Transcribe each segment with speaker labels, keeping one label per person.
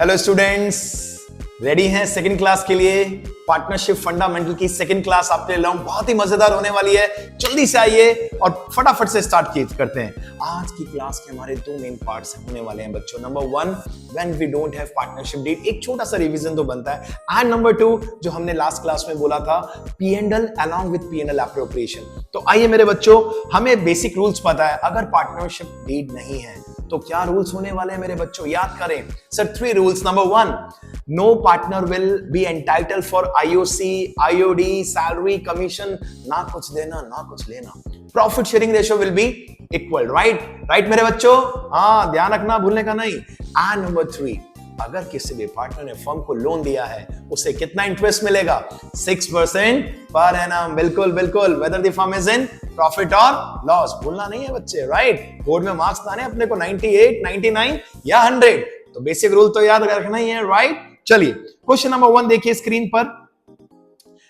Speaker 1: Hello students, ready हैं second class के लिए? पार्टनरशिप फंडामेंटल की सेकंड क्लास आपके लिए लाऊं, बहुत ही मजेदार होने वाली है। जल्दी से आइए और फटाफट से स्टार्ट करते हैं। आज की क्लास के हमारे दो मेन पार्ट्स होने वाले हैं बच्चों। Number one, when we don't have partnership deed, एक छोटा सा रिवीजन तो बनता है। एंड नंबर टू, जो हमने लास्ट क्लास में बोला था, P&L along with P&L appropriation। तो आइए मेरे बच्चों, हमें बेसिक रूल्स पता है। अगर पार्टनरशिप डीड नहीं है तो क्या रूल्स होने वाले हैं मेरे बच्चों, याद करें। Sir 3 rules. Number 1, no partner will be entitled for IOC, IOD, salary, commission, ना कुछ देना ना कुछ लेना। Profit sharing ratio will be equal, right मेरे बच्चों, हाँ ध्यान रखना, भूलने का नहीं। एंड नंबर 3, अगर किसी भी पार्टनर ने फर्म को लोन दिया है उसे कितना इंटरेस्ट मिलेगा? 6% पर एनम। बिल्कुल बिल्कुल, whether the firm is in profit और लॉस, भूलना नहीं है बच्चे, राइट। बोर्ड में मार्क्स लाने अपने को 98, 99 या 100, तो बेसिक रूल तो याद रखना ही है, राइट। चलिए क्वेश्चन नंबर 1 देखिए स्क्रीन पर।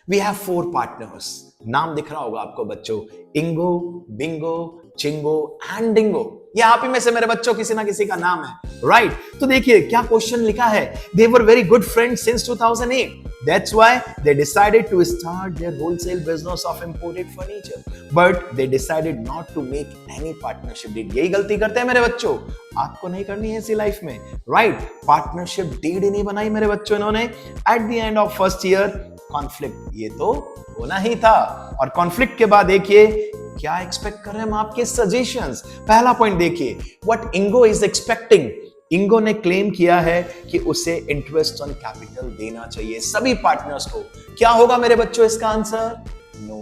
Speaker 1: वी हैव 4 पार्टनर्स, नाम दिख रहा होगा आपको बच्चों, इंगो, बिंगो, चिंगो एंड डिंगो। ये आप ही में से मेरे बच्चों किसी ना किसी का नाम है, राइट। तो देखिए क्या क्वेश्चन लिखा है। They were very good friends since 2008, that's why they decided to start their wholesale business of imported furniture, but they decided not to make any partnership deed। यही गलती करते हैं मेरे बच्चों, आपको नहीं करनी है ऐसी लाइफ में, राइट। पार्टनरशिप डीड ही नहीं बनाई मेरे बच्चों इन्होंने। At the end of first year conflict, ये तो होना ही था। और कॉन्फ्लिक्ट के बाद देखिए क्या एक्सपेक्ट कर रहे हैं हम आपके सजेशंस। पहला पॉइंट देखिए, व्हाट इंगो इज एक्सपेक्टिंग। इंगो ने क्लेम किया है कि उसे इंटरेस्ट ऑन कैपिटल देना चाहिए सभी पार्टनर्स को। क्या होगा मेरे बच्चों इसका answer? No,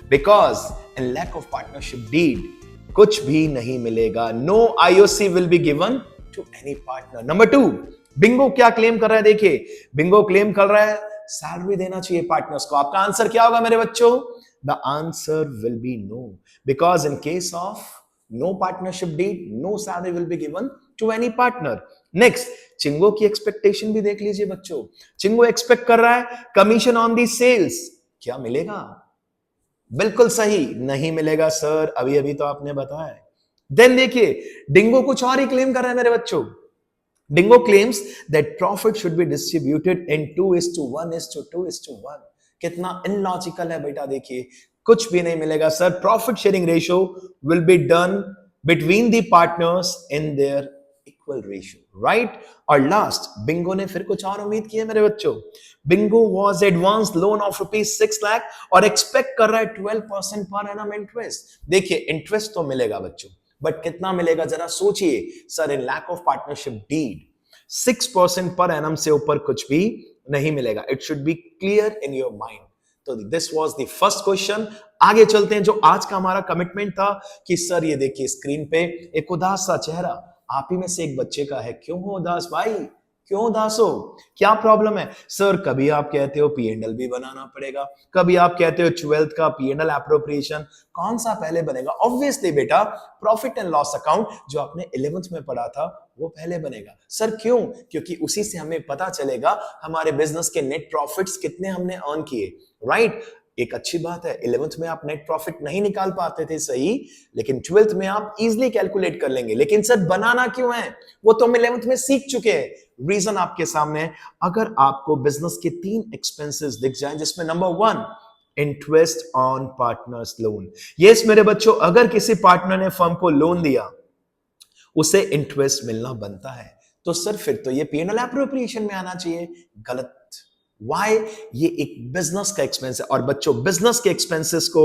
Speaker 1: because in lack of partnership deed कुछ भी नहीं मिलेगा। No IOC will be given to any partner. Number 2, bingo क्या क्लेम कर रहा है? देखिए बिंगो क्लेम कर रहा है सैलरी देना चाहिए पार्टनर्स को। आपका आंसर क्या होगा मेरे बच्चों? The answer will be no, because in case of no partnership deed, no salary will be given to any partner. Next, चिंगो की एक्सपेक्टेशन भी देख लीजिए बच्चों। चिंगो एक्सपेक्ट कर रहा है कमीशन ऑन दी सेल्स। क्या मिलेगा? बिल्कुल सही, नहीं मिलेगा सर, अभी अभी तो आपने बताया। देन देखिए डिंगो कुछ और ही क्लेम कर रहा है मेरे बच्चों। Dingo claims that profit should be distributed in 2:1:2:1। कितना इनलॉजिकल है बेटा, देखिए कुछ भी नहीं मिलेगा sir. Profit sharing ratio will be done between the partners in their equal ratio, right. और लास्ट, बिंगो ने फिर कुछ और उम्मीद की है मेरे बच्चों। Bingo was advance loan of ₹6 lakh और एक्सपेक्ट कर रहा है 12% पर एनम इंटरेस्ट। देखिए इंटरेस्ट तो मिलेगा बच्चों, बट कितना मिलेगा जरा सोचिए। Sir in lack of partnership deed 6% पर एनम से ऊपर कुछ भी नहीं मिलेगा। It should be clear in your mind. तो this was the first question. आगे चलते हैं। जो आज का हमारा कमिटमेंट था कि सर ये देखिए स्क्रीन पे एक उदास सा चेहरा आप ही में से एक बच्चे का है। क्यों हो उदास भाई, क्यों उदास हो, क्या प्रॉब्लम है? सर कभी आप कहते हो P&L भी बनाना पड़ेगा, कभी आप कहते हो 12th का P&L एप्रोप्रिएशन, कौन सा पहले बनेगा? ऑब्वियसली बेटा प्रॉफिट एंड लॉस अकाउंट जो आपने 11th में पढ़ा था वो पहले बनेगा। सर क्यों? क्योंकि उसी से हमें पता चलेगा हमारे बिजनेस के नेट प्रॉफिट्स कितने हमने अर्न किए, राइट। एक अच्छी बात है, 11th में आप नेट प्रॉफिट नहीं निकाल पाते थे, सही, लेकिन 12th में आप इजीली कैलकुलेट कर लेंगे। लेकिन सर बनाना क्यों है? वो तो हम 11th में सीख चुके हैं। रीजन आपके सामने है। अगर आपको बिजनेस के 3 एक्सपेंसेस दिख जाएं जिसमें number 1 interest on partners loan. Yes मेरे बच्चों, अगर किसी पार्टनर ने फर्म को लोन दिया उसे इंटरेस्ट मिलना बनता है, तो सर फिर तो ये P&L एप्रोप्रिएशन में आना चाहिए। गलत। Why? ये एक बिजनेस का एक्सपेंस है। और बच्चों बिजनेस के एक्सपेंसेस को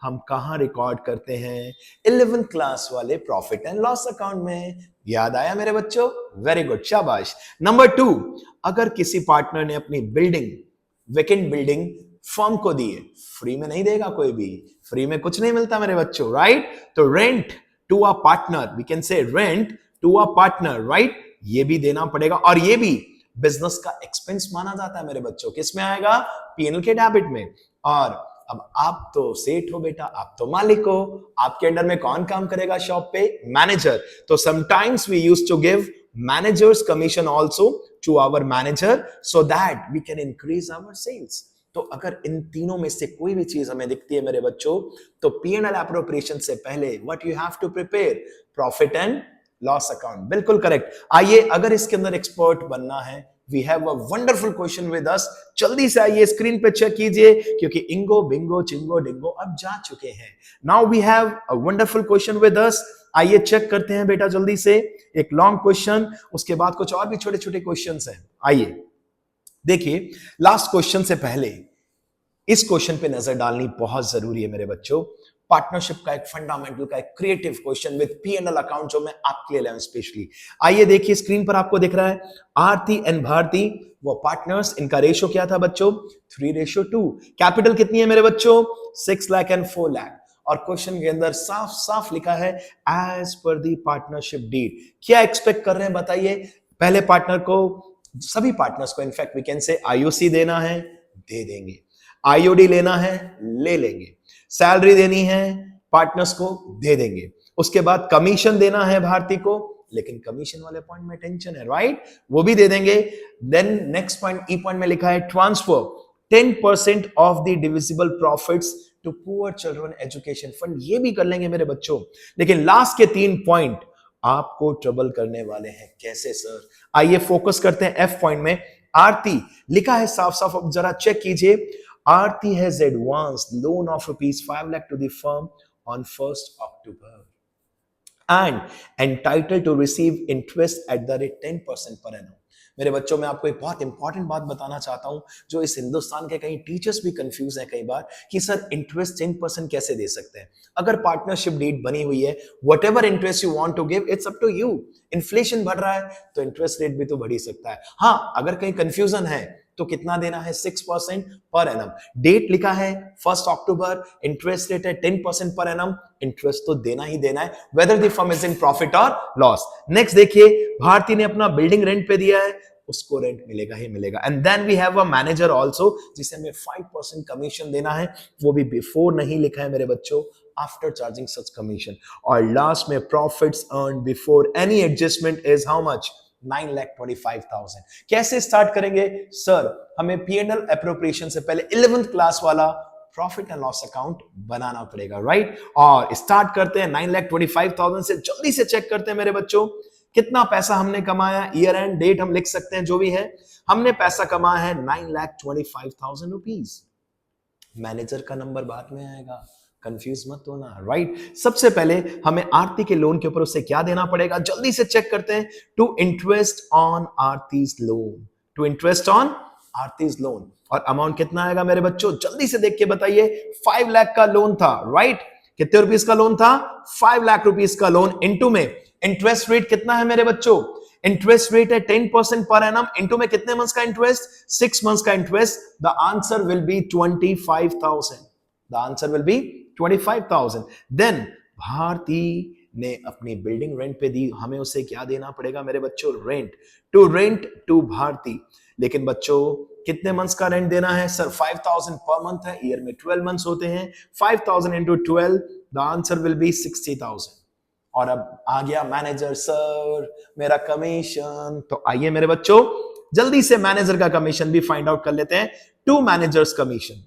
Speaker 1: हम कहां रिकॉर्ड करते हैं? 11th क्लास वाले प्रॉफिट एंड लॉस अकाउंट में। याद आया मेरे बच्चों? वेरी गुड, शाबाश। नंबर 2, अगर किसी पार्टनर ने अपनी बिल्डिंग, वेकेंट बिल्डिंग फर्म को दी है, फ्री में नहीं देगा कोई भी, फ्री में कुछ नहीं मिलता मेरे बच्चों, राइट। तो rent to a partner, we can say rent to a partner, right, ये भी देना पड़ेगा। और ये भी बिजनेस का एक्सपेंस माना जाता है मेरे बच्चों। किस में आएगा? P&L के डेबिट में। और अब आप तो सेठ हो बेटा, आप तो मालिक हो, आपके अंडर में कौन काम करेगा शॉप पे? मैनेजर। तो sometimes we used to give managers commission also to our manager so that we can increase our sales. तो अगर इन तीनों में से कोई भी चीज हमें दिखती है मेरे बच्चों, तो P&L एप्रोप्रिएशन से पहले what you have to prepare? Profit and loss account, बिल्कुल करेक्ट। आइए, अगर इसके अंदर एक्सपर्ट बनना है, we have a wonderful question with us. जल्दी से आइए, स्क्रीन पे चेक कीजिए, क्योंकि इंगो बिंगो चिंगो डिंगो अब जा चुके हैं। Now we have a wonderful question with us. आइए चेक करते हैं बेटा जल्दी से। एक लॉन्ग क्वेश्चन, उसके बाद कुछ और भी छोटे छोटे क्वेश्चंस हैं। आइए देखिए, लास्ट क्वेश्चन से पहले इस क्वेश्चन पे नजर डालनी बहुत जरूरी है मेरे बच्चों। पार्टनरशिप का एक फंडामेंटल का एक creative question with P&L account जो मैं आपके लिए लाया स्पेशली। आइए देखिए, स्क्रीन पर आपको दिख रहा है आरती एंड भारती, वो पार्टनर्स, इनका रेशियो क्या था बच्चों? 3:2। कैपिटल कितनी है मेरे बच्चों? 6 लाख एंड 4 लाख। और क्वेश्चन के अंदर साफ साफ लिखा है एज पर दी पार्टनरशिप डीड। क्या एक्सपेक्ट कर रहे हैं बताइए? पहले पार्टनर को, सभी पार्टनर्स को in fact we can say IOC देना है, दे देंगे। IOD लेना है, ले लेंगे। सैलरी देनी है पार्टनर्स को, दे देंगे। उसके बाद कमीशन देना है भारती को, लेकिन कमीशन वाले पॉइंट में टेंशन है, राइट? वो भी दे देंगे। Then next point, E point में लिखा है transfer 10% of the divisible profits to poor children education fund, ये भी कर लेंगे मेरे बच्चों। लेकिन लास्ट के 3 पॉइंट आपको ट्रबल करने वाले हैं। कैसे सर? आइए फोकस करते हैं एफ पॉइंट में। आरती लिखा है साफ साफ, अब जरा चेक कीजिए। Aarti has advanced loan of rupees 5 lakh to the firm on 1st October and entitled to receive interest at the rate 10% per annum. मेरे बच्चों, मैं आपको एक बहुत इंपॉर्टेंट बात बताना चाहता हूं, जो इस हिंदुस्तान के कई टीचर्स भी कंफ्यूज हैं कई बार कि सर इंटरेस्ट 10% कैसे दे सकते हैं? अगर पार्टनरशिप डीड बनी हुई है, whatever interest you want to give, it's up to you. Inflation बढ़ रहा है तो इंटरेस्ट रेट भी तो बढ़ ही सकता है। हाँ, अगर कहीं कंफ्यूजन है तो कितना देना है? 6% पर एनम। डेट लिखा है 1 अक्टूबर, इंटरेस्ट रेट है 10% पर एनम। इंटरेस्ट तो देना ही देना है, whether the firm is in profit और लॉस। नेक्स्ट देखिए, भारती ने अपना बिल्डिंग रेंट पे दिया है, उसको रेंट मिलेगा ही मिलेगा। And then we have a manager also, जिसे हमें 5% कमीशन देना है, वो भी बिफोर नहीं लिखा है मेरे बच्चों, आफ्टर चार्जिंग सच कमीशन। और लास्ट में profits earn before any adjustment is how much? 9,25,000। कैसे स्टार्ट करेंगे सर? हमें P&L एप्रोप्रिएशन से पहले 11th क्लास वाला प्रॉफिट एंड लॉस अकाउंट बनाना पड़ेगा, राइट? और स्टार्ट करते हैं 9,25,000 से। जल्दी से चेक करते हैं मेरे बच्चों, कितना पैसा हमने कमाया। ईयर एंड डेट हम लिख सकते हैं, जो भी है। हमने पैसा कमाया है 9,25,000 रुपीज। मैनेजर का नंबर बाद में आएगा, कंफ्यूज मत होना, राइट? सबसे पहले हमें आरती के लोन के ऊपर उससे क्या देना पड़ेगा, जल्दी से चेक करते हैं। To interest on Aarti's loan, to interest on Aarti's loan. और अमाउंट कितना आएगा मेरे बच्चों? जल्दी से देख के बताइए। 5 लाख का लोन था, राइट? कितने रुपीस का लोन था? 5 लाख रुपीस का लोन। इनटू में इंटरेस्ट रेट कितना है मेरे बच्चों? इंटरेस्ट रेट है 10% पर एनम। इनटू में कितने मंथ्स का इंटरेस्ट? 6 मंथ्स का interest. The answer will be 25,000। The answer will be 25,000। Then Bharti ने अपनी बिल्डिंग रेंट पे दी, हमें उसे क्या देना पड़ेगा मेरे बच्चों? Rent. To rent to Bharti. लेकिन बच्चों, कितने मंथ्स का रेंट देना है सर? 5,000 पर मंथ है, ईयर में 12 मंथ्स होते हैं। 5,000 into 12, the answer will B 60,000। और अब आ गया मैनेजर, सर मेरा कमीशन। तो आइए मेरे बच्चों, जल्दी से मैनेजर का कमीशन भी फाइंड आउट कर लेते हैं। 2 मैनेजर्स कमीशन।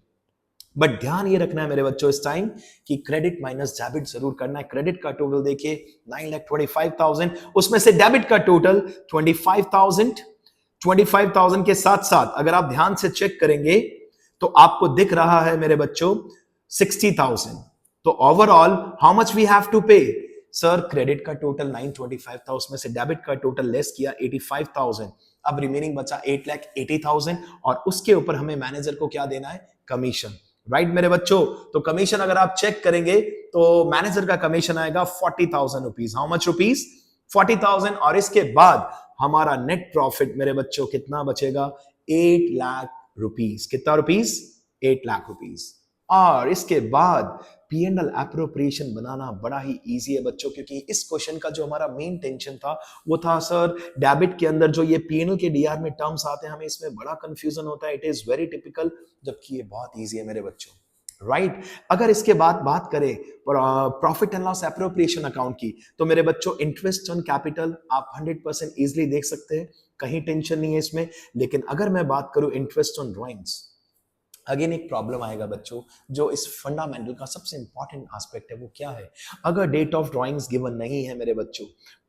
Speaker 1: बट ध्यान ये रखना है मेरे बच्चों इस टाइम कि क्रेडिट माइनस डेबिट जरूर करना है। क्रेडिट का टोटल देखिए 9,25,000, उसमें से डेबिट का टोटल 25,000। 25,000 के साथ साथ अगर आप ध्यान से चेक करेंगे तो आपको दिख रहा है मेरे बच्चों 60,000। तो overall how much we have to pay? Sir credit का टोटल 925 था, उसमें से डेबिट का टोटल लेस किया 85,000। अब रिमेनिंग बचा 8,80,000 और उसके ऊपर हमें मैनेजर को क्या देना है? कमीशन, राइट मेरे बच्चों? तो कमीशन अगर आप चेक करेंगे तो मैनेजर का कमीशन आएगा 40,000 रुपीज। How much rupees? 40,000। और इसके बाद हमारा नेट प्रॉफिट मेरे बच्चों कितना बचेगा? 8 लाख रुपीज। कितना रुपीज? 8 लाख रुपीज। और इसके बाद P&L एप्रोप्रिएशन बनाना बड़ा ही इजी है बच्चों, क्योंकि इस क्वेश्चन का जो हमारा मेन टेंशन था वो था सर डेबिट के अंदर जो ये P&L के DR में टर्म्स आते हैं, हमें इसमें बड़ा कंफ्यूजन होता है। इट इज वेरी टिपिकल, जबकि ये बहुत इजी है मेरे बच्चों, राइट? अगर इसके बाद बात करें profit and loss appropriation account की, तो मेरे बच्चों इंटरेस्ट ऑन कैपिटल आप 100% इजिली देख सकते हैं, कहीं टेंशन नहीं है इसमें। लेकिन अगर मैं बात करूं इंटरेस्ट ऑन ड्रॉइंग्स, अगेन एक प्रॉब्लम आएगा बच्चों। जो इस फंडामेंटल का सबसे इंपॉर्टेंट एस्पेक्ट है वो क्या है? अगर डेट ऑफ ड्राइंग्स गिवन नहीं है मेरे बच्चों,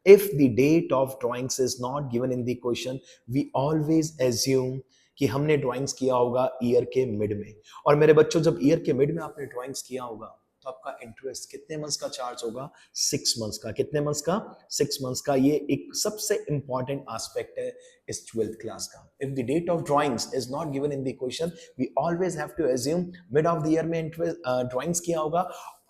Speaker 1: If the date of drawings is not given in the question, we always assume कि हमने ड्राइंग्स किया होगा ईयर के मिड में। और मेरे बच्चों, जब ईयर के मिड में आपने ड्राइंग्स किया होगा तो आपका इंटरेस्ट कितने मंथ्स का चार्ज होगा? 6 मंथ्स का। कितने मंथ्स का? 6 मंथ्स का। ये एक सबसे इंपॉर्टेंट एस्पेक्ट है इस 12th क्लास का। If the date of drawings is not given in the question, we always have to assume mid of the year में ड्राइंग्स किया होगा।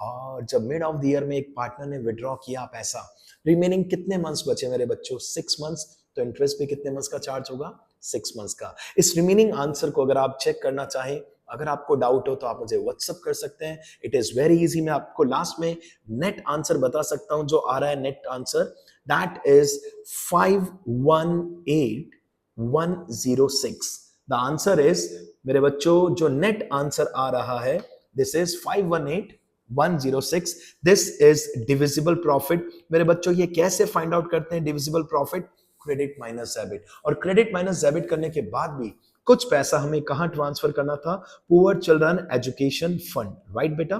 Speaker 1: और जब मिड ऑफ द ईयर में एक पार्टनर ने विड्रॉ किया पैसा, रिमेनिंग कितने मंथ्स बचे मेरे बच्चों? 6 मंथ्स। तो इंटरेस्ट पे कितने मंथ्स का चार्ज होगा? 6 मंथ्स का। इस रिमेनिंग आंसर को अगर आप चेक करना चाहें, अगर आपको डाउट हो तो आप मुझे व्हाट्सएप कर सकते हैं। It is very easy. मैं आपको लास्ट में नेट आंसर बता सकता हूं जो आ रहा है। Net answer that is 518106। The answer is, मेरे बच्चों, जो नेट आंसर आ रहा है, this is 518106। This is divisible profit. मेरे बच्चों, ये कैसे फाइंड आउट करते हैं divisible profit? Credit minus debit. और क्रेडिट माइनस डेबिट करने के बाद भी कुछ पैसा हमें कहां ट्रांसफर करना था? Poor children education fund. Right बेटा?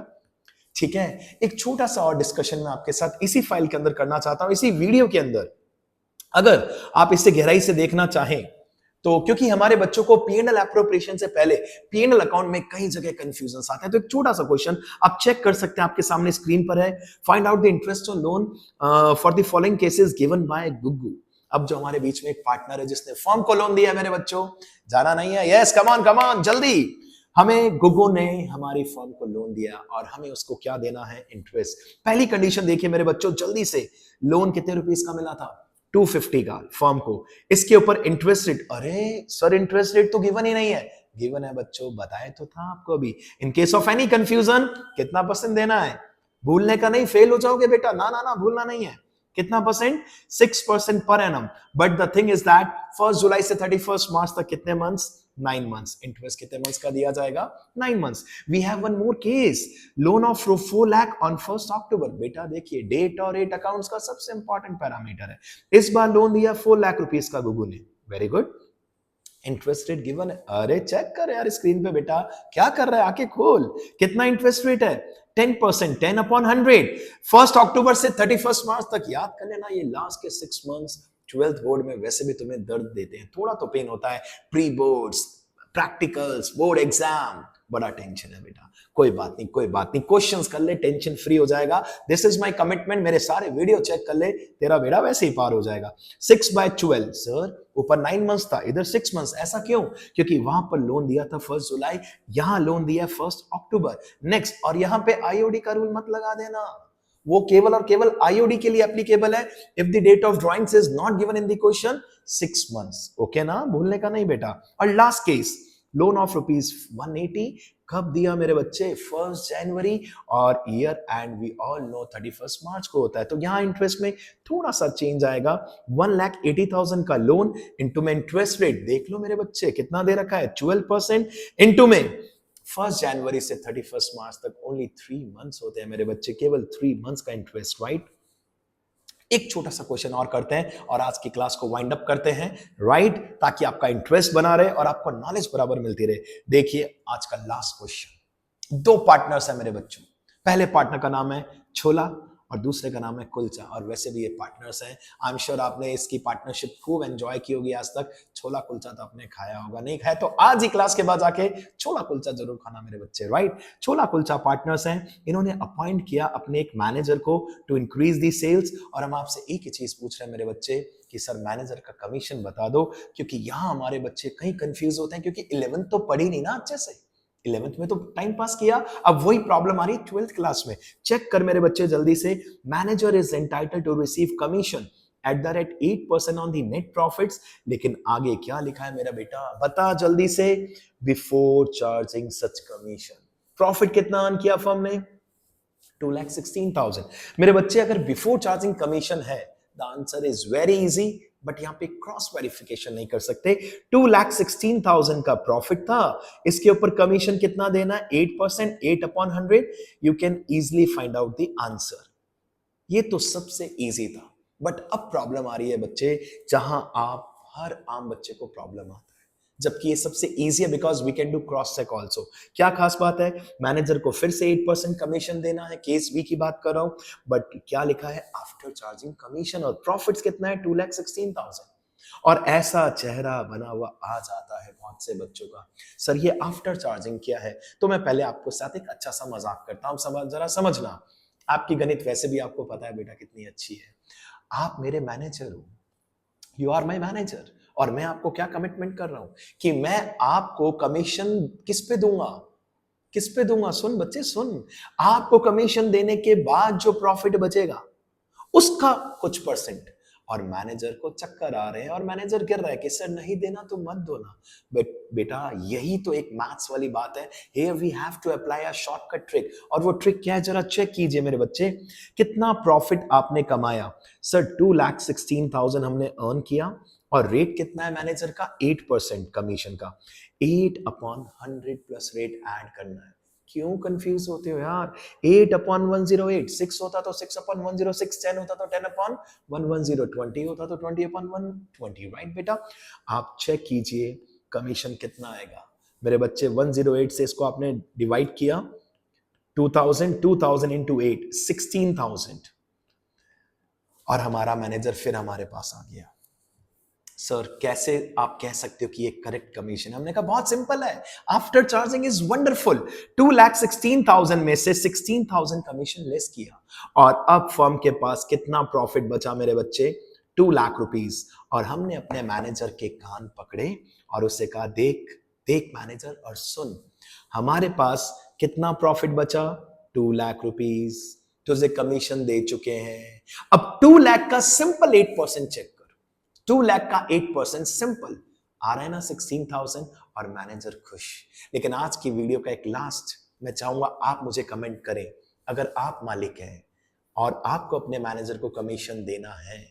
Speaker 1: ठीक है। एक छोटा सा और डिस्कशन मैं आपके साथ इसी फाइल के अंदर करना चाहता हूं, इसी वीडियो के अंदर। अगर आप इसे गहराई से देखना चाहें तो, क्योंकि हमारे बच्चों को पीएनएल एप्रोप्रिएशन से पहले पीएनएल अकाउंट में कई जगह कंफ्यूजन आते हैं, तो एक छोटा सा क्वेश्चन आप चेक कर सकते हैं, आपके सामने स्क्रीन पर है। Find out the interest on loan for the following cases given by गुग्गू। अब जो हमारे बीच में एक पार्टनर है जिसने फर्म को लोन दिया है, मेरे बच्चों, जाना नहीं है? यस, कम ऑन जल्दी। हमें गुग्गू ने हमारी फर्म को लोन दिया और हमें उसको क्या देना है? इंटरेस्ट। पहली कंडीशन देखिए मेरे बच्चों जल्दी से। लोन कितने रुपीस का मिला था? 250 का फर्म को। इसके ऊपर इंटरेस्ट रेट, अरे सर इंटरेस्ट रेट तो गिवन ही नहीं है। गिवन है बच्चों, बताए तो था आपको अभी। In case of any confusion, कितना परसेंट देना है? भूलने का नहीं, फेल हो जाओगे बेटा। ना ना ना, भूलना नहीं है। कितना परसेंट? 6% पर annum. But the thing is that 1 जुलाई से 31 मार्च तक कितने मंथ्स? 9 मंथ्स। इंटरेस्ट कितने मंथ्स का दिया जाएगा? 9 months. We have one more case, loan of 4 lakh on 1 अक्टूबर। बेटा देखिए, डेट और रेट अकाउंट्स का सबसे इंपॉर्टेंट पैरामीटर है। इस बार लोन दिया 4 लाख रुपीस का गुगू ने। Very good. Interest rate given है। अरे चेक कर यार स्क्रीन पे बेटा, क्या कर रहा है? आके खोल। कितना इंटरेस्ट रेट है? 10%, 10/100। 1 अक्टूबर से 31 मार्च तक। याद कर लेना, ये लास्ट के 6 मंथ्स 12th बोर्ड में वैसे भी तुम्हें दर्द देते हैं, थोड़ा तो पेन होता है। Pre boards, practicals, board exam, बड़ा टेंशन है बेटा। कोई बात नहीं, कोई बात नहीं, क्वेश्चंस कर ले, टेंशन फ्री हो जाएगा। This is my commitment. मेरे सारे वीडियो चेक कर ले, तेरा बेड़ा वैसे ही पार हो जाएगा। 6/12 सर, ऊपर 9 मंथ्स था, इधर 6 मंथ्स। ऐसा क्यों? क्योंकि वहां पर लोन दिया था 1 जुलाई, यहां लोन दिया 1 अक्टूबर। नेक्स्ट, और यहां पे आईओडी का रूल मत लगा देना, वो केवल और केवल आईओडी के लिए एप्लीकेबल है। If the date of drawings is not given in the question, 6 months. Okay ना, भूलने का नहीं बेटा। और लास्ट केस, लोन ऑफ ₹180 कब दिया मेरे बच्चे? 1 जनवरी, और year end we all know 31 मार्च को होता है। तो यहां इंटरेस्ट में थोड़ा सा चेंज आएगा। 1,80,000 का लोन, इंटू में इंटरेस्ट रेट देख लो मेरे बच्चे कितना दे रखा है? 12%। इंटू में 1 जनवरी से 31 मार्च तक ओनली 3 मंथ्स होते हैं मेरे बच्चे, केवल 3 मंथ्स का इंटरेस्ट। राइट? एक छोटा सा क्वेश्चन और करते हैं और आज की क्लास को वाइंड अप करते हैं। राइट? ताकि आपका इंटरेस्ट बना रहे और आपको नॉलेज बराबर मिलती रहे। देखिए आज का लास्ट क्वेश्चन। 2 पार्टनर्स हैं मेरे बच्चों। पहले पार्टनर का नाम है छोला और दूसरे का नाम है कुलचा, और वैसे भी ये पार्टनर्स हैं। आई एम श्योर आपने इसकी पार्टनरशिप खूब एंजॉय की होगी आज तक। छोला कुलचा तो आपने खाया होगा, नहीं खाया तो आज ही क्लास के बाद जाके छोला कुलचा जरूर खाना मेरे बच्चे। राइट? छोला कुलचा पार्टनर्स हैं। इन्होंने अपॉइंट किया अपने एक मैनेजर को टू इंक्रीज दी सेल्स। और हम आपसे एक ही चीज पूछ रहे हैं मेरे बच्चे कि सर मैनेजर का कमीशन बता दो, क्योंकि यहां हमारे बच्चे कहीं कंफ्यूज होते हैं, क्योंकि 11th तो पढ़ी नहीं ना अच्छे से। 11th में तो टाइम पास किया, अब वही प्रॉब्लम आ रही है 12th क्लास में। चेक कर मेरे बच्चे जल्दी से। Manager is entitled to receive commission at the rate 8% on the net profits. लेकिन आगे क्या लिखा है मेरा बेटा? बता जल्दी से। बिफोर चार्जिंग सच कमीशन। प्रॉफिट कितना अर्न किया फर्म ने? 2,16,000। मेरे बच्चे अगर बिफोर चार्जिंग कमीशन है, the answer is very easy, but यहां पे क्रॉस वेरिफिकेशन नहीं कर सकते। 2,16,000 का प्रॉफिट था, इसके ऊपर कमीशन कितना देना है? 8%, 8/100। You can easily find out the answer. ये तो सबसे इजी था, बट अब प्रॉब्लम आ रही है बच्चे, जहां आप हर आम बच्चे को प्रॉब्लम आता है। जबकि ये सबसे इजी है because we can do cross check also. क्या खास बात है, मैनेजर को फिर से 8% कमीशन देना है, केस बी की बात कर रहा हूं, बट क्या लिखा है आफ्टर चार्जिंग कमीशन, और प्रॉफिट्स कितना है 2,16,000। और ऐसा चेहरा बना हुआ आ जाता है बहुत से बच्चों का, सर ये आफ्टर चार्जिंग क्या है। तो मैं पहले आपको साथ एक अच्छा सा मजाक करता हूं, जरा समझना। आपकी गणित वैसे भी आपको पता है बेटा कितनी अच्छी है। आप मेरे मैनेजर हो, यू आर माई मैनेजर, और मैं आपको क्या कमिटमेंट कर रहा हूं कि मैं आपको कमीशन किस पे दूंगा, किस पे दूंगा, सुन बच्चे सुन, आपको कमीशन देने के बाद जो प्रॉफिट बचेगा उसका कुछ परसेंट। और मैनेजर को चक्कर आ रहे हैं और मैनेजर गिर रहा है कि सर नहीं देना तो मत दो ना। बेटा यही तो एक मैथ्स वाली बात है, here we have to apply a shortcut trick। और वो ट्रिक क्या है जरा चेक कीजिए मेरे बच्चे, कितना प्रॉफिट आपने कमाया, सर 2,16,000 हमने अर्न किया, और रेट कितना है मैनेजर का 8% कमीशन का, 8/100 प्लस रेट ऐड करना है। क्यों कंफ्यूज होते हो यार, 8/108 6 होता तो 6/106, 10 होता तो 10/110, 20 होता तो 20/120, राइट बेटा। आप चेक कीजिए कमीशन कितना आएगा मेरे बच्चे। 108 से इसको आपने डिवाइड किया, 2000 इंटू 8 16,000, और हमारा मैनेजर फिर हमारे पास आ गया, सर कैसे आप कह सकते हो कि ये करेक्ट कमीशन। हमने कहा बहुत सिंपल है, आफ्टर चार्जिंग इज वंडरफुल। 2,16,000 में से 16,000 कमीशन लेस किया, और अब फर्म के पास कितना प्रॉफिट बचा मेरे बच्चे, 2 लाख रुपीस। और हमने अपने मैनेजर के कान पकड़े और उससे कहा देख देख मैनेजर, और सुन, हमारे पास कितना प्रॉफिट बचा, 2 लाख रुपीस, तुझे कमीशन दे चुके हैं। अब 2 लाख का सिंपल 8% चेक, 2 लाख का 8% सिंपल आ रहा है ना 16,000, और मैनेजर खुश। लेकिन आज की वीडियो का एक लास्ट मैं चाहूंगा आप मुझे कमेंट करें, अगर आप मालिक हैं और आपको अपने मैनेजर को कमीशन देना है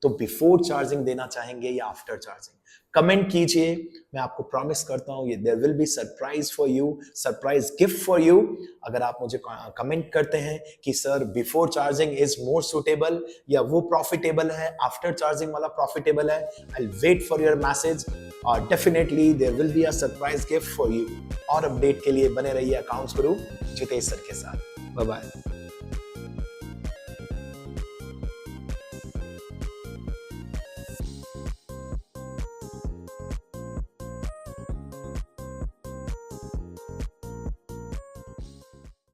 Speaker 1: तो बिफोर चार्जिंग देना चाहेंगे या आफ्टर चार्जिंग, कमेंट कीजिए। मैं आपको प्रॉमिस करता हूं ये there will be surprise for you, surprise gift for you. अगर आप मुझे कमेंट करते हैं कि sir before charging is more suitable, या वो प्रॉफिटेबल है, आफ्टर चार्जिंग वाला प्रॉफिटेबल है, I will wait for your message, और definitely there will be a surprise gift for you. और अपडेट के लिए बने रहिए अकाउंट्स गुरु जितेश सर के साथ। Bye bye.